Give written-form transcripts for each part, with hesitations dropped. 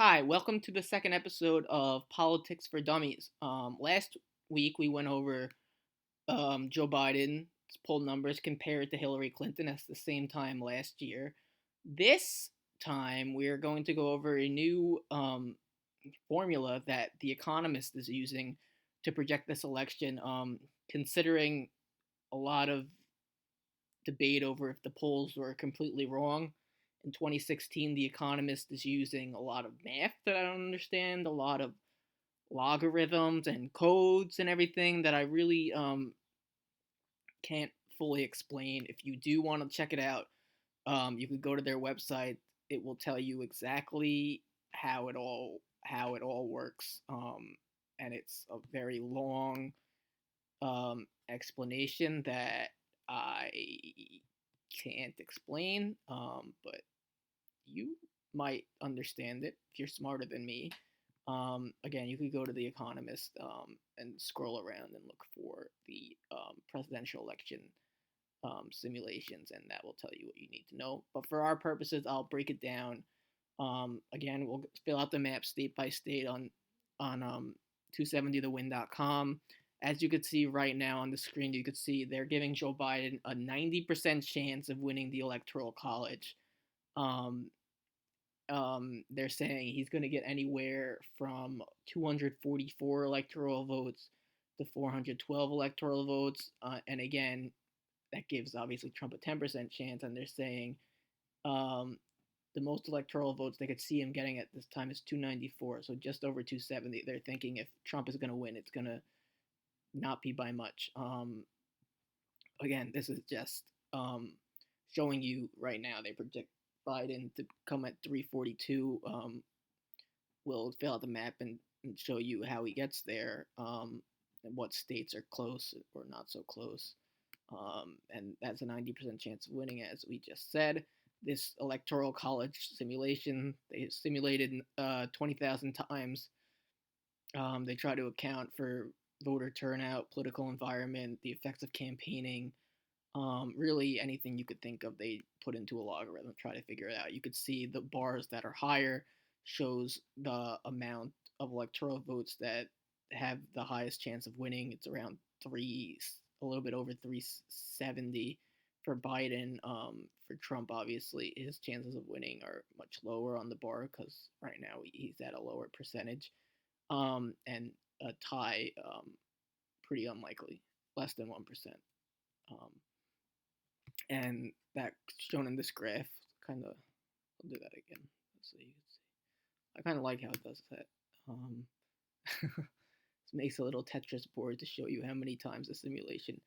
Hi, welcome to the second episode of Politics for Dummies. Last week we went over Joe Biden's poll numbers compared to Hillary Clinton at the same time last year. This time we are going to go over a new formula that The Economist is using to project this election, considering a lot of debate over if the polls were completely wrong. In 2016, The Economist is using a lot of math that I don't understand, a lot of logarithms and codes and everything that I really can't fully explain. If you do want to check it out, you could go to their website. It will tell you exactly how it all works, and it's a very long explanation that I can't explain, but you might understand it if you're smarter than me. Again, you could go to The Economist and scroll around and look for the presidential election simulations, and that will tell you what you need to know. But for our purposes, I'll break it down. Again, we'll fill out the map state by state on 270thewin.com. As you could see right now on the screen, you could see they're giving Joe Biden a 90% chance of winning the electoral college. Um, they're saying he's going to get anywhere from 244 electoral votes to 412 electoral votes. And again, that gives obviously Trump a 10% chance. And they're saying um, the most electoral votes they could see him getting at this time is 294, so just over 270. They're thinking if Trump is going to win, it's going to not be by much. Again, this is just showing you right now. They predict Biden to come at 342. We'll fill out the map and show you how he gets there, and what states are close or not so close. And that's a 90% chance of winning, as we just said. This electoral college simulation, they simulated 20,000 times. They try to account for voter turnout, political environment, the effects of campaigning, really anything you could think of, they put into a logarithm, try to figure it out. You could see the bars that are higher shows the amount of electoral votes that have the highest chance of winning. It's around a little bit over 370 for Biden. For Trump, obviously, his chances of winning are much lower on the bar because right now he's at a lower percentage. And a tie, pretty unlikely, less than 1%. Um, and that shown in this graph kind of, I'll do that again so you can see. I kind of like how it does that. um, it makes a little Tetris board to show you how many times the simulation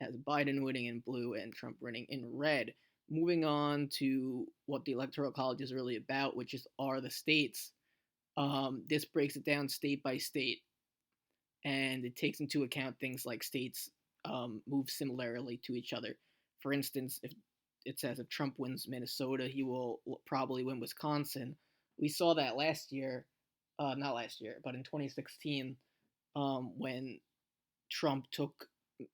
has Biden winning in blue and Trump winning in red. Moving on to what the electoral college is really about, which are the states. This breaks it down state by state, and it takes into account things like states move similarly to each other. For instance, if it says if Trump wins Minnesota, he will probably win Wisconsin. We saw that last year, not last year, but in 2016, when Trump took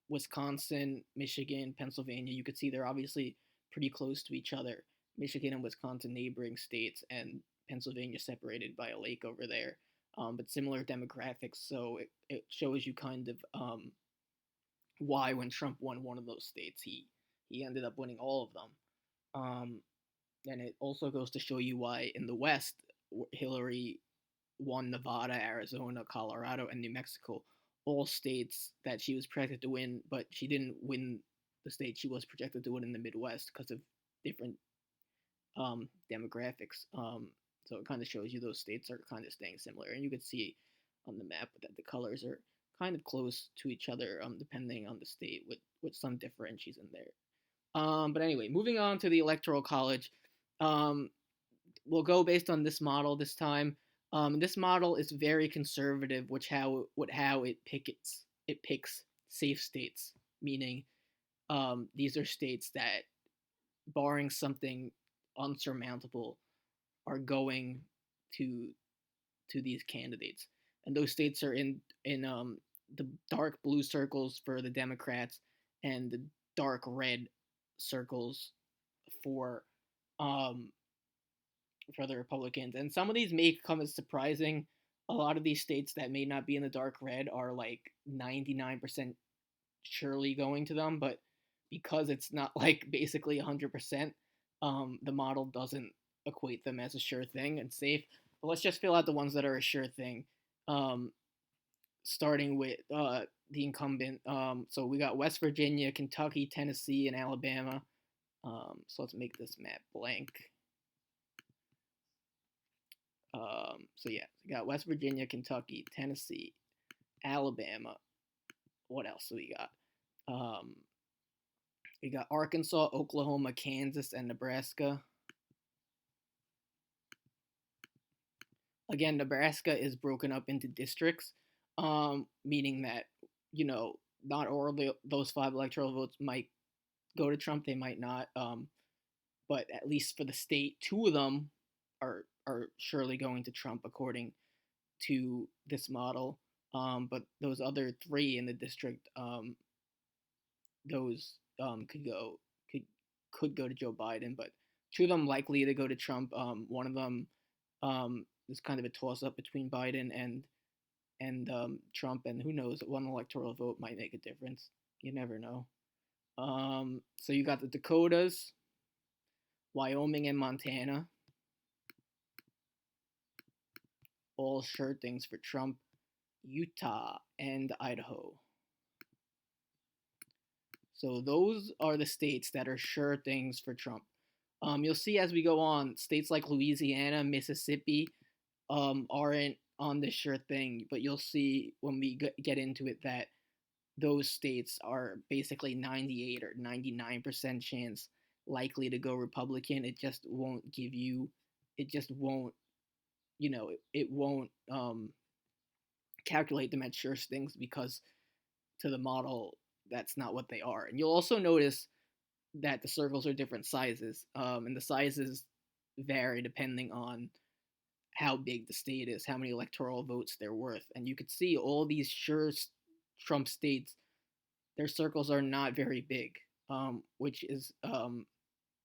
Wisconsin, Michigan, Pennsylvania. You could see they're obviously pretty close to each other. Michigan and Wisconsin neighboring states, and Pennsylvania separated by a lake over there. But similar demographics, so it shows you kind of why when Trump won one of those states, he ended up winning all of them. And it also goes to show you why in the West, Hillary won Nevada, Arizona, Colorado, and New Mexico, all states that she was projected to win, but she didn't win the state she was projected to win in the Midwest because of different demographics. So it kind of shows you those states are kind of staying similar, and you could see on the map that the colors are kind of close to each other, depending on the state, with some differentials in there. But anyway, moving on to the electoral college. Um, we'll go based on this model this time. This model is very conservative, how it picks safe states, meaning these are states that, barring something unsurmountable, are going to these candidates, and those states are in the dark blue circles for the Democrats and the dark red circles for um, for the Republicans. And some of these may come as surprising. A lot of these states that may not be in the dark red are like 99% surely going to them, but because it's not like basically 100%, the model doesn't equate them as a sure thing and safe. But let's just fill out the ones that are a sure thing. Um, Starting with the incumbent. So we got West Virginia, Kentucky, Tennessee, and Alabama. So let's make this map blank. So yeah, we got West Virginia, Kentucky, Tennessee, Alabama. What else do we got? We got Arkansas, Oklahoma, Kansas, and Nebraska. Again, Nebraska is broken up into districts, meaning that not all of those 5 electoral votes might go to Trump. They might not. But at least for the state, 2 of them are surely going to Trump according to this model. But those other 3 in the district, those could go to Joe Biden, but 2 of them likely to go to Trump. One of them is kind of a toss up between Biden and Trump, and who knows, one electoral vote might make a difference. You never know. So you got the Dakotas, Wyoming, and Montana, all sure things for Trump. Utah and Idaho. So those are the states that are sure things for Trump. You'll see as we go on, states like Louisiana, Mississippi aren't on this sure thing, but you'll see when we get into it that those states are basically 98 or 99% chance likely to go Republican. It just won't give you, it just won't, it won't calculate them as sure things because to the model, that's not what they are. And you'll also notice that the circles are different sizes, and the sizes vary depending on how big the state is, how many electoral votes they're worth. And you could see all these sure Trump states, their circles are not very big, which is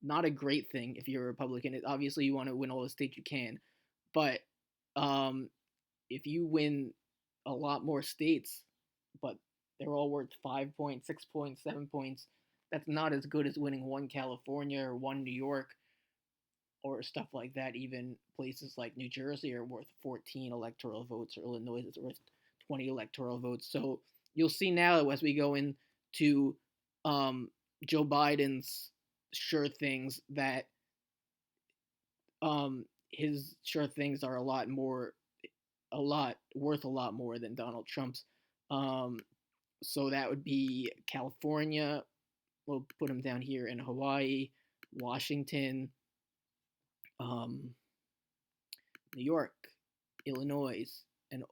not a great thing if you're a Republican. Obviously, you want to win all the states you can, but if you win a lot more states, but they're all worth 5 points, 6 points, 7 points, that's not as good as winning 1 California or 1 New York or stuff like that. Even places like New Jersey are worth 14 electoral votes, or Illinois is worth 20 electoral votes. So you'll see now as we go into Joe Biden's sure things that his sure things are worth a lot more than Donald Trump's. So that would be California. We'll put them down here in Hawaii, Washington, New York, Illinois, and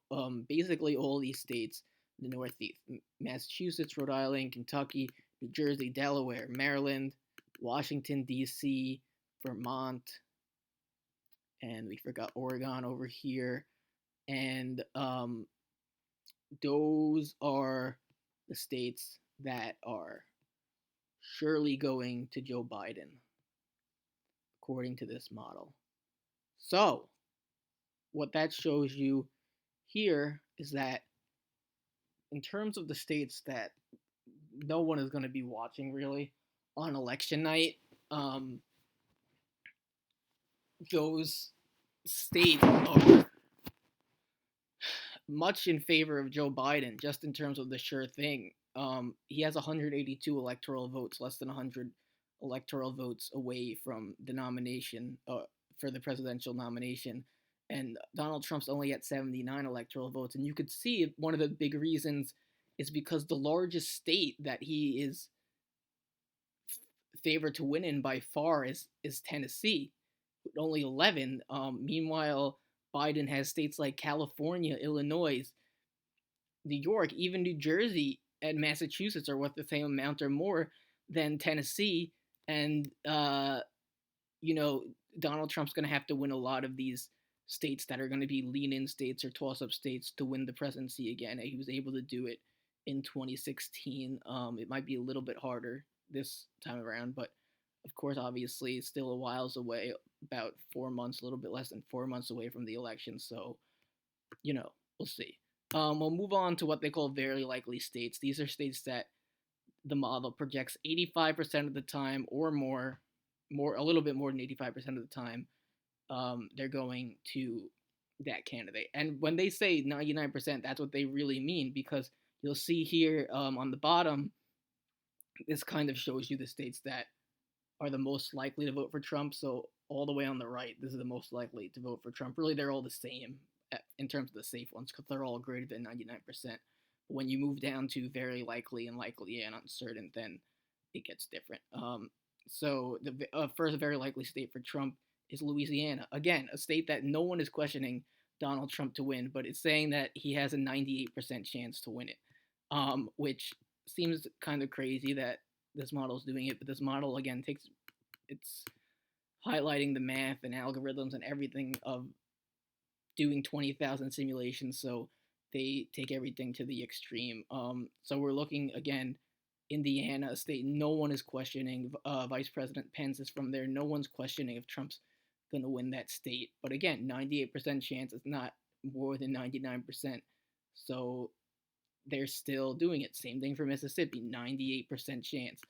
basically all these states in the Northeast: Massachusetts, Rhode Island, Kentucky, New Jersey, Delaware, Maryland, Washington D.C., Vermont, and we forgot Oregon over here. And those are the states that are surely going to Joe Biden, according to this model. So, what that shows you here is that in terms of the states that no one is going to be watching really on election night, those states are much in favor of Joe Biden, just in terms of the sure thing. He has 182 electoral votes, less than 100 electoral votes away from the nomination for the presidential nomination. And Donald Trump's only at 79 electoral votes. And you could see one of the big reasons is because the largest state that he is favored to win in by far is Tennessee, with only 11. Meanwhile, Biden has states like California, Illinois, New York, even New Jersey and Massachusetts are worth the same amount or more than Tennessee. And, Donald Trump's going to have to win a lot of these states that are going to be lean-in states or toss-up states to win the presidency again. He was able to do it in 2016. It might be a little bit harder this time around, but of course, obviously, it's still a whiles away. about 4 months, a little bit less than 4 months away from the election. So, we'll see. We'll move on to what they call very likely states. These are states that the model projects 85% of the time or more a little bit more than 85% of the time, they're going to that candidate. And when they say 99%, that's what they really mean, because you'll see here on the bottom, this kind of shows you the states that are the most likely to vote for Trump. So all the way on the right, this is the most likely to vote for Trump. Really, they're all the same in terms of the safe ones, because they're all greater than 99%. But when you move down to very likely and likely and uncertain, then it gets different. So the first very likely state for Trump is Louisiana. Again, a state that no one is questioning Donald Trump to win, but it's saying that he has a 98% chance to win it, which seems kind of crazy that this model is doing it. But this model, again, it's highlighting the math and algorithms and everything of doing 20,000 simulations, so they take everything to the extreme. So we're looking again, Indiana, a state no one is questioning. Vice President Pence is from there. No one's questioning if Trump's going to win that state. But again, 98% chance is not more than 99%. So they're still doing it. Same thing for Mississippi, 98% chance.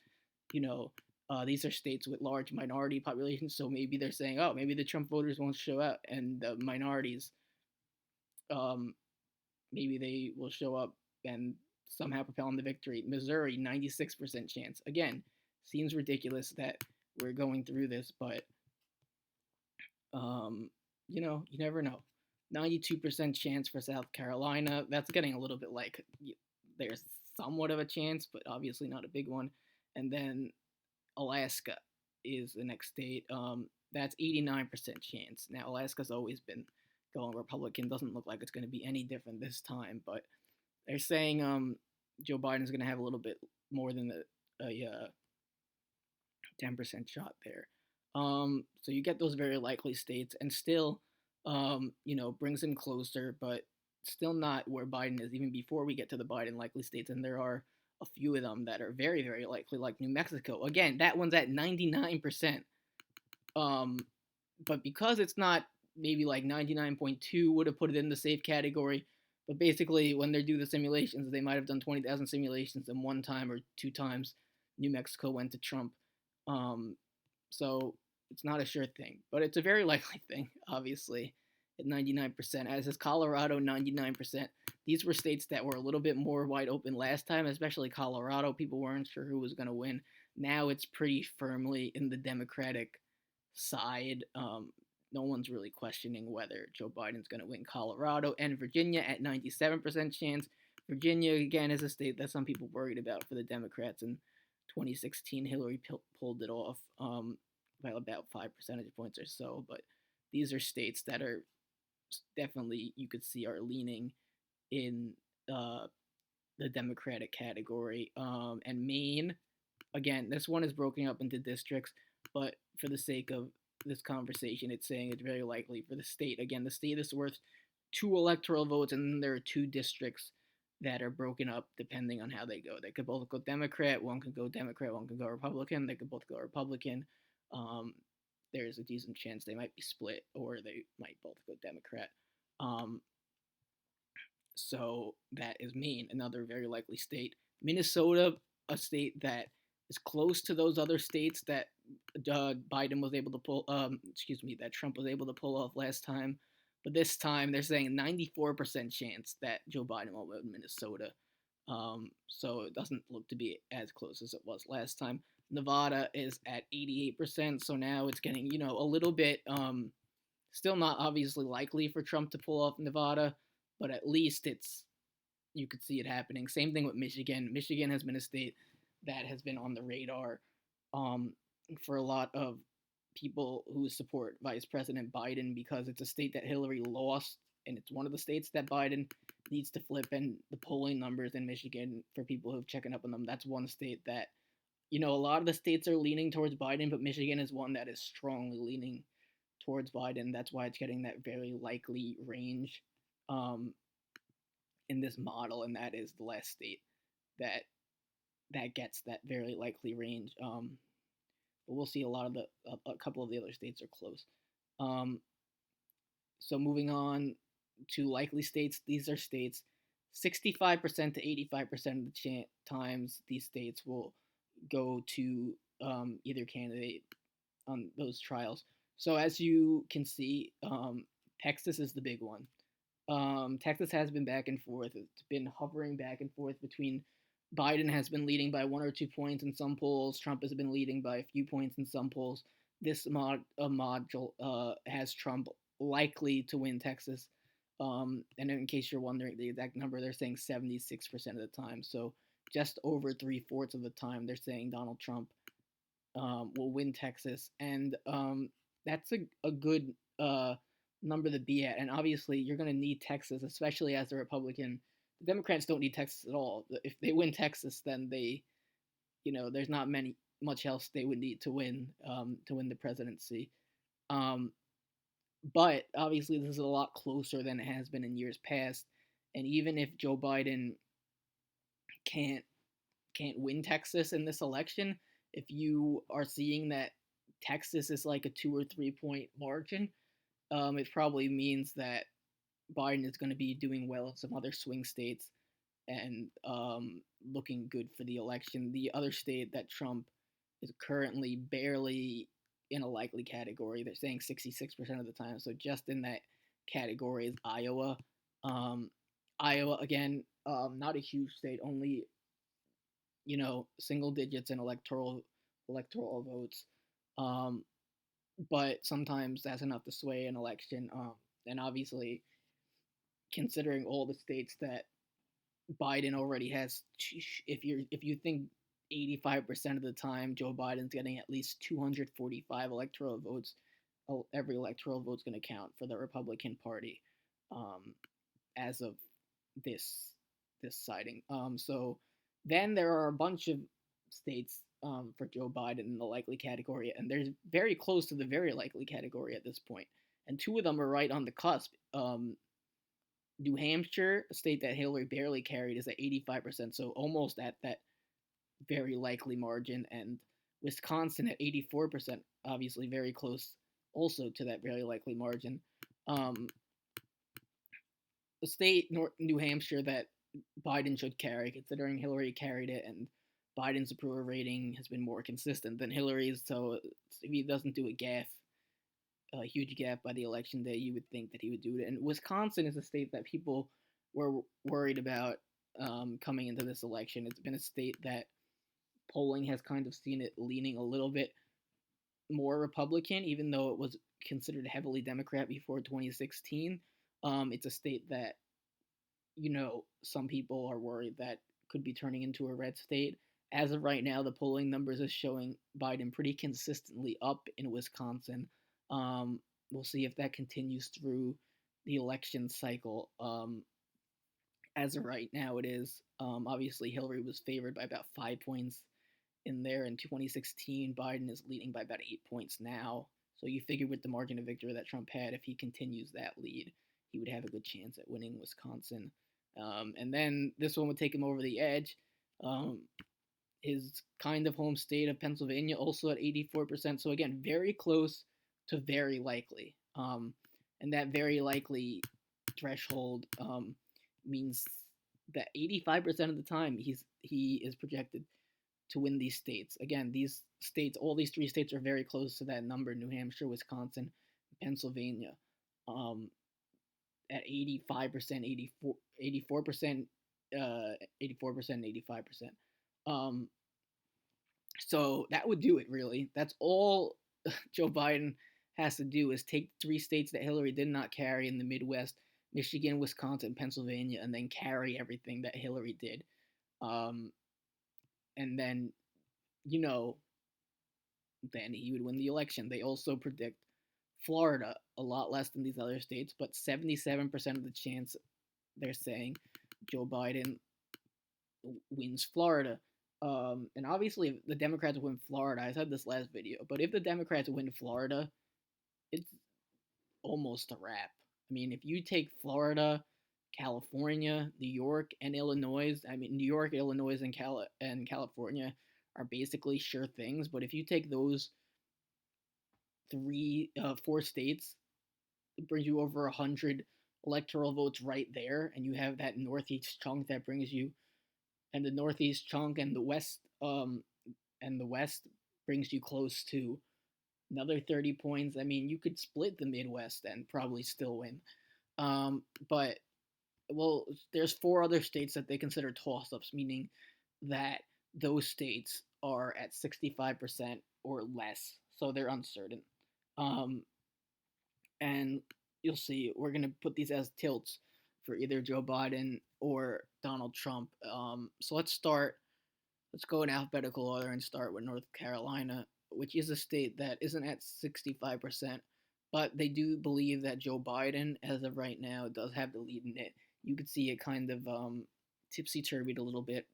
These are states with large minority populations, so maybe they're saying, oh, maybe the Trump voters won't show up, and the minorities, maybe they will show up and somehow propel them to victory. Missouri, 96% chance. Again, seems ridiculous that we're going through this, but you never know. 92% chance for South Carolina. That's getting a little bit like there's somewhat of a chance, but obviously not a big one. And then Alaska is the next state. That's 89% chance. Now, Alaska's always been going Republican. Doesn't look like it's going to be any different this time, but they're saying Joe Biden's going to have a little bit more than a 10% shot there. So you get those very likely states, and still, brings him closer, but still not where Biden is, even before we get to the Biden likely states. And there are a few of them that are very, very likely, like New Mexico. Again, that one's at 99%. But because it's not maybe like 99.2 would have put it in the safe category. But basically, when they do the simulations, they might have done 20,000 simulations, and one time or two times New Mexico went to Trump. So it's not a sure thing, but it's a very likely thing, obviously, at 99%, as is Colorado, 99%. These were states that were a little bit more wide open last time, especially Colorado. People weren't sure who was going to win. Now it's pretty firmly in the Democratic side. No one's really questioning whether Joe Biden's going to win Colorado. And Virginia at 97% chance. Virginia, again, is a state that some people worried about for the Democrats. In 2016, Hillary pulled it off by about 5 percentage points or so. But these are states that are definitely, you could see, are leaning in the Democratic category. And Maine, again, this one is broken up into districts, but for the sake of this conversation, it's saying it's very likely for the state. Again, the state is worth 2 electoral votes, and then there are 2 districts that are broken up depending on how they go. They could both go Democrat, one could go Democrat, one could go Republican. They could both go Republican. There's a decent chance they might be split, or they might both go Democrat. So that is Maine, another very likely state. Minnesota, a state that is close to those other states that Biden was able to pull. That Trump was able to pull off last time. But this time they're saying 94% chance that Joe Biden will win Minnesota. So it doesn't look to be as close as it was last time. Nevada is at 88%, so now it's getting, a little bit, still not obviously likely for Trump to pull off Nevada, but at least you could see it happening. Same thing with Michigan. Michigan has been a state that has been on the radar for a lot of people who support Vice President Biden, because it's a state that Hillary lost, and it's one of the states that Biden needs to flip. And the polling numbers in Michigan, for people who've checking up on them, that's one state that, a lot of the states are leaning towards Biden, but Michigan is one that is strongly leaning towards Biden. That's why it's getting that very likely range in this model, and that is the last state that gets that very likely range. But we'll see a couple of the other states are close. Um, so moving on to likely states, these are states 65% to 85% of the times these states will go to either candidate on those trials. So as you can see, Texas is the big one. Texas has been back and forth. It's been hovering back and forth between Biden has been leading by 1 or 2 points in some polls. Trump has been leading by a few points in some polls. This module has Trump likely to win Texas. And in case you're wondering the exact number, they're saying 76% of the time. So just over 3/4 of the time, they're saying Donald Trump will win Texas, and that's a good number to be at. And obviously, you're going to need Texas, especially as a Republican. The Democrats don't need Texas at all. If they win Texas, then there's not much else they would need to win the presidency. Um, but obviously, this is a lot closer than it has been in years past. And even if Joe Biden can't can't win Texas in this election, if you are seeing that Texas is like a 2 or 3 point margin, it probably means that Biden is going to be doing well in some other swing states and looking good for the election. The other state that Trump is currently barely in a likely category, they're saying 66% of the time. So just in that category is Iowa. Um, Iowa, again, not a huge state, only single digits in electoral votes. Um, but sometimes that's enough to sway an election. And obviously, considering all the states that Biden already has, if you think 85% of the time Joe Biden's getting at least 245 electoral votes, every electoral vote's going to count for the Republican Party, um, as of this this sighting. So then there are a bunch of states for Joe Biden in the likely category, and they're very close to the very likely category at this point. And two of them are right on the cusp. New Hampshire, a state that Hillary barely carried, is at 85%, so almost at that very likely margin, and Wisconsin at 84%, obviously very close also to that very likely margin. Um, the state, New Hampshire, that Biden should carry, considering Hillary carried it, and Biden's approval rating has been more consistent than Hillary's. So if he doesn't do a huge gap by the election day, you would think that he would do it. And Wisconsin is a state that people were worried about coming into this election. It's been a state that polling has kind of seen it leaning a little bit more Republican, even though it was considered heavily Democrat before 2016. It's a state that some people are worried that could be turning into a red state. As of right now, the polling numbers is showing Biden pretty consistently up in Wisconsin. We'll see if that continues through the election cycle. As of right now, it is. Obviously, Hillary was favored by about 5 points in there in 2016. Biden is leading by about 8 points now. So you figure with the margin of victory that Trump had, if he continues that lead, he would have a good chance at winning Wisconsin. And then this one would take him over the edge. His kind of home state of Pennsylvania also at 84%. So again, very close to very likely. And that very likely threshold means that 85% of the time he is projected to win these states. Again, these states, all these three states are very close to that number: New Hampshire, Wisconsin, Pennsylvania. At 85%, 84%, 84%, 85%. So that would do it, really. That's all Joe Biden has to do is take three states that Hillary did not carry in the Midwest: Michigan, Wisconsin, Pennsylvania, and then carry everything that Hillary did. And then, you know, then he would win the election. They also predict Florida a lot less than these other states, but 77% of the chance they're saying Joe Biden wins Florida. And obviously, if the Democrats win Florida, I said this last video, but if the Democrats win Florida, it's almost a wrap. I mean, if you take Florida, California, New York, and Illinois, I mean, New York, Illinois, and California are basically sure things, but if you take those four states. It brings you over 100 electoral votes right there, and you have that northeast chunk that brings you, and the northeast chunk and the west brings you close to another 30 points. I mean, you could split the Midwest and probably still win. But well, there's four other states that they consider toss-ups, meaning that those states are at 65% or less, so they're uncertain. Um, and you'll see we're gonna put these as tilts for either Joe Biden or Donald Trump. So let's start. Let's go in alphabetical order and start with North Carolina, which is a state that isn't at 65%, but they do believe that Joe Biden, as of right now, does have the lead in it. You could see it kind of tipsy turvied a little bit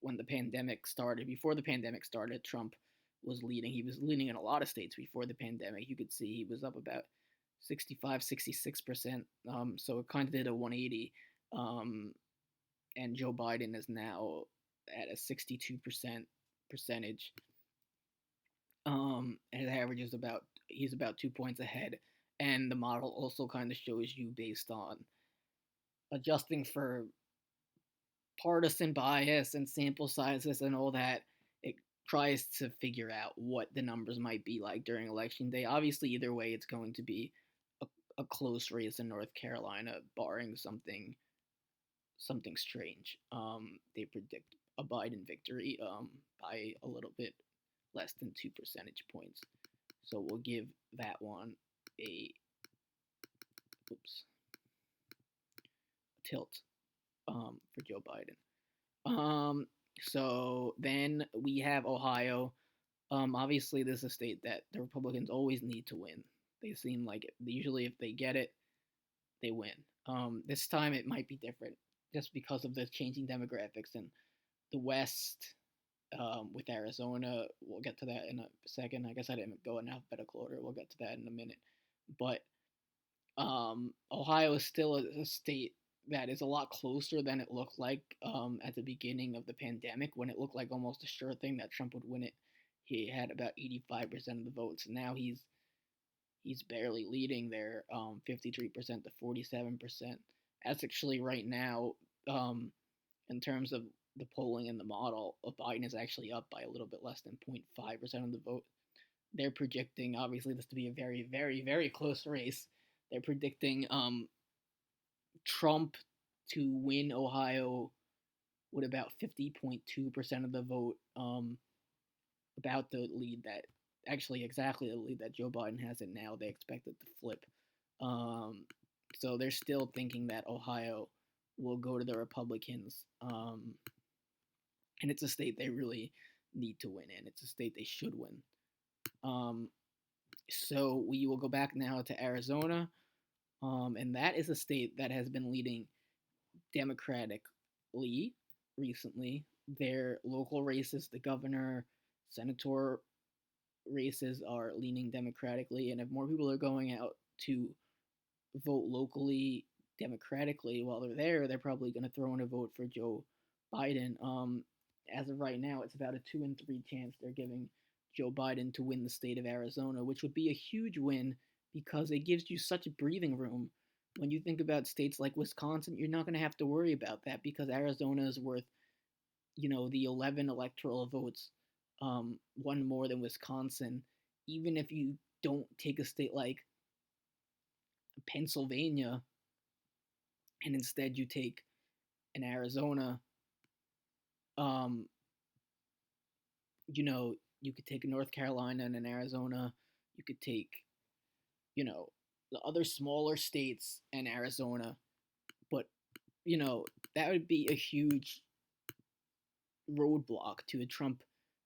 when the pandemic started. Before the pandemic started, Trump was leading. He was leading in a lot of states before the pandemic. You could see he was up about 65, 66%. So it kind of did a 180. Um, and Joe Biden is now at a 62% percentage. And his average is about he's about 2 points ahead. And the model also kind of shows you based on adjusting for partisan bias and sample sizes and all that. It tries to figure out what the numbers might be like during election day. Obviously, either way, it's going to be a close race in North Carolina, barring something strange. They predict a Biden victory by a little bit less than 2 percentage points. So we'll give that one a oops tilt for Joe Biden. So then we have Ohio. Obviously, this is a state that the Republicans always need to win. They seem like it. Usually, if they get it, they win. This time it might be different just because of the changing demographics in the West with Arizona. We'll get to that in a second. I guess I didn't go in alphabetical order. We'll get to that in a minute. But Ohio is still a state that is a lot closer than it looked like at the beginning of the pandemic when it looked like almost a sure thing that Trump would win it. He had about 85% of the votes. Now he's barely leading there, 53% to 47%. That's actually right now, in terms of the polling in the model, Biden is actually up by a little bit less than 0.5% of the vote. They're projecting, obviously, this to be a very, very, very close race. They're predicting Trump to win Ohio with about 50.2% of the vote, about the lead that actually exactly the lead that Joe Biden has, and now they expect it to flip. So they're still thinking that Ohio will go to the Republicans, and it's a state they really need to win in. It's a state they should win. So we will go back now to Arizona, and that is a state that has been leading Democratically recently. Their local races, the governor, senator races are leaning democratically, and if more people are going out to vote locally democratically while they're there, they're probably going to throw in a vote for Joe Biden. As of right now, it's about a 2 in 3 chance they're giving Joe Biden to win the state of Arizona, which would be a huge win because it gives you such breathing room. When you think about states like Wisconsin, you're not going to have to worry about that because Arizona is worth, the 11 electoral votes, one more than Wisconsin. Even if you don't take a state like Pennsylvania and instead you take an Arizona, um, you could take a North Carolina and an Arizona. You could take, the other smaller states and Arizona. But, that would be a huge roadblock to a Trump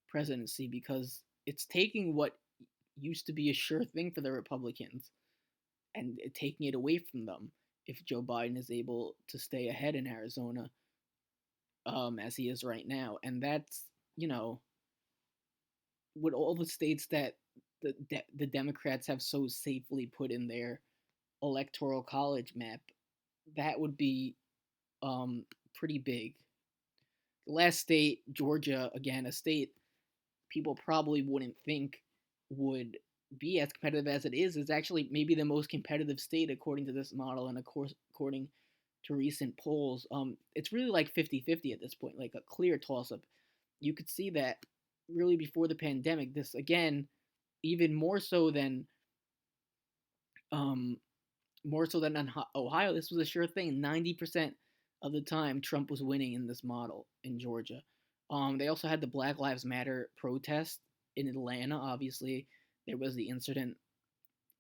presidency because it's taking what used to be a sure thing for the Republicans and taking it away from them if Joe Biden is able to stay ahead in Arizona, as he is right now. And that's, with all the states that the Democrats have so safely put in their electoral college map, that would be pretty big. The last state, Georgia, again, a state people probably wouldn't think would be as competitive as it is actually maybe the most competitive state according to this model, and of course according to recent polls. It's really like 50-50 at this point, like a clear toss up. You could see that really before the pandemic. This again, even um, more so than in Ohio. This was a sure thing. 90% of the time, Trump was winning in this model in Georgia. They also had the Black Lives Matter protest in Atlanta. Obviously, there was the incident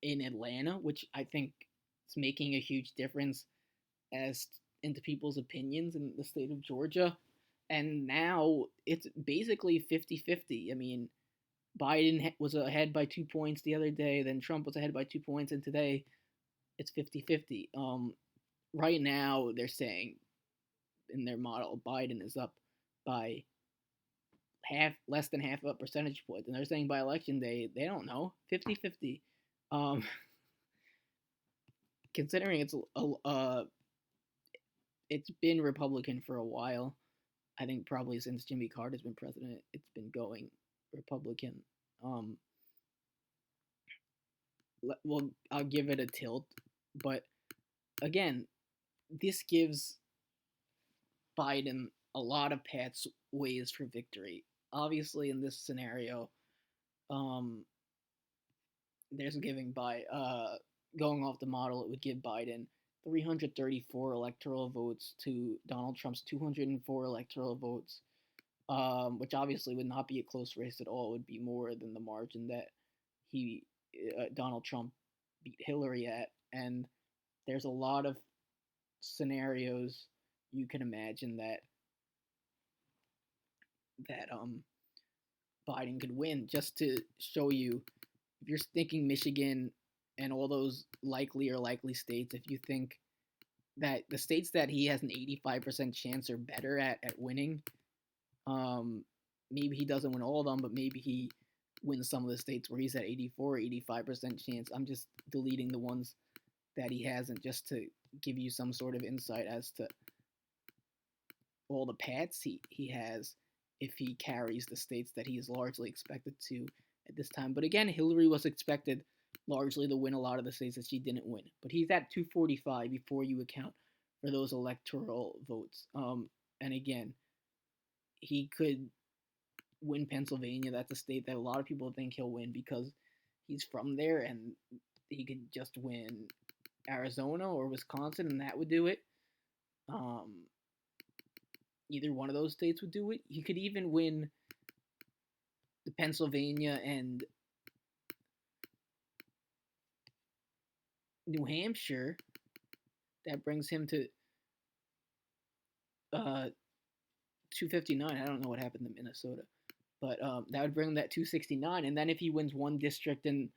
in Atlanta, which I think is making a huge difference as into people's opinions in the state of Georgia. And now it's basically 50-50. I mean, Biden was ahead by 2 points the other day, then Trump was ahead by 2 points, and today it's 50-50. Right now, they're saying in their model, Biden is up by less than half a percentage point. And they're saying by election day, they don't know, 50-50. Um, considering it's been Republican for a while. I think probably since Jimmy Carter's been president, it's been going Republican. Um, well, I'll give it a tilt, but again, this gives Biden a lot of pathways for victory. Obviously, in this scenario, um, there's giving by going off the model, it would give Biden 334 electoral votes to Donald Trump's 204 electoral votes, which obviously would not be a close race at all. It would be more than the margin that he Donald Trump beat Hillary at, and there's a lot of scenarios you can imagine that Biden could win. Just to show you, if you're thinking Michigan and all those likely states, if you think that the states that he has an 85% chance are better at winning, um, maybe he doesn't win all of them, but maybe he wins some of the states where he's at 84, 85% chance. I'm just deleting the ones that he hasn't just to give you some sort of insight as to all the paths he has if he carries the states that he is largely expected to at this time. But again, Hillary was expected largely to win a lot of the states that she didn't win. But he's at 245 before you account for those electoral votes. And again, he could win Pennsylvania. That's a state that a lot of people think he'll win because he's from there, and he could just win Arizona or Wisconsin, and that would do it. Um, Either one of those states would do it. He could even win the Pennsylvania and New Hampshire. That brings him to 259. I don't know what happened to Minnesota, but that would bring him that 269. And then if he wins one district in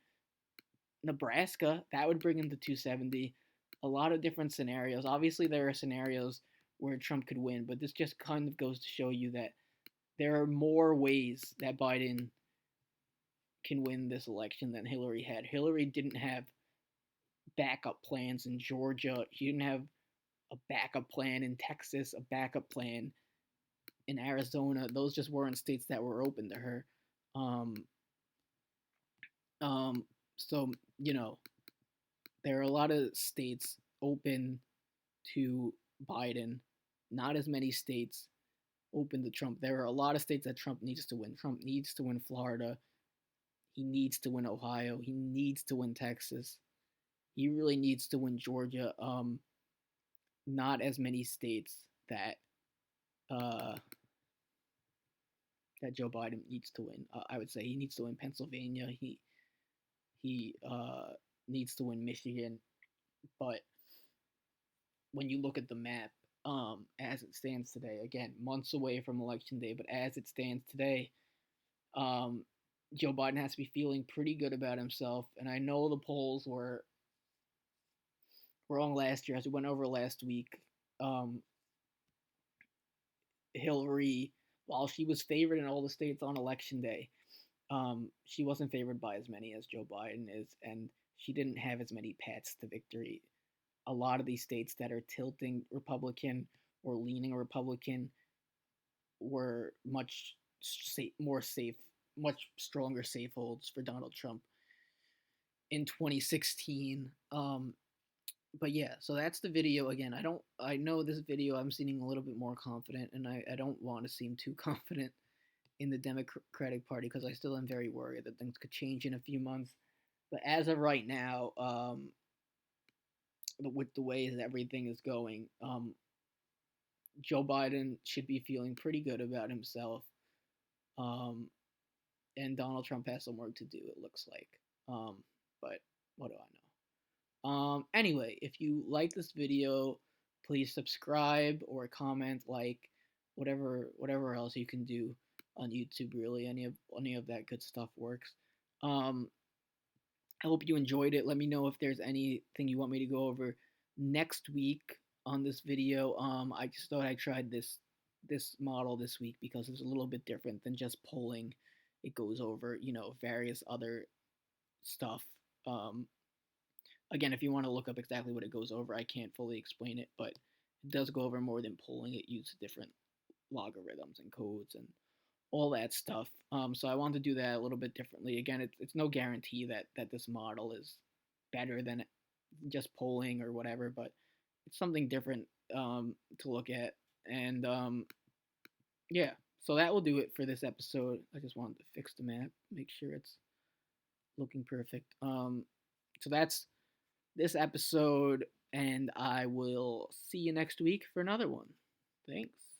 Nebraska, that would bring him to 270. A lot of different scenarios. Obviously, there are scenarios where Trump could win, but this just kind of goes to show you that there are more ways that Biden can win this election than Hillary had. Hillary didn't have backup plans in Georgia. She didn't have a backup plan in Texas, a backup plan in Arizona. Those just weren't states that were open to her. Um, um, so, there are a lot of states open to Biden, not as many states open to Trump. There are a lot of states that Trump needs to win. Trump needs to win Florida. He needs to win Ohio. He needs to win Texas. He really needs to win Georgia. Not as many states uh, that Joe Biden needs to win. I would say he needs to win Pennsylvania. He needs to win Michigan. But when you look at the map, as it stands today, again, months away from election day, but as it stands today, um, Joe Biden has to be feeling pretty good about himself. And I know the polls were wrong last year, as we went over last week. Um, Hillary, while she was favored in all the states on election day, she wasn't favored by as many as Joe Biden is, and she didn't have as many paths to victory. A lot of these states that are tilting Republican or leaning Republican were more safe, much stronger safe holds for Donald Trump. in 2016. But yeah, so that's the video. Again, I know this video I'm seeming a little bit more confident, and I don't want to seem too confident in the Democratic Party because I still am very worried that things could change in a few months. But as of right now, with the way that everything is going, Joe Biden should be feeling pretty good about himself. Um, and Donald Trump has some work to do, it looks like. But what do I know? Anyway, if you like this video, please subscribe or comment, like, whatever else you can do on YouTube. Really, any of that good stuff works. Um, I hope you enjoyed it. Let me know if there's anything you want me to go over next week on this video. I just thought I tried this model this week because it's a little bit different than just polling. It goes over, various other stuff. Um, Again, if you want to look up exactly what it goes over, I can't fully explain it, but it does go over more than polling. It uses different logarithms and codes and all that stuff. So I wanted to do that a little bit differently. Again, it's no guarantee that this model is better than just polling or whatever, but it's something different to look at. And yeah, so that will do it for this episode. I just wanted to fix the map, make sure it's looking perfect. So that's this episode, and I will see you next week for another one. Thanks.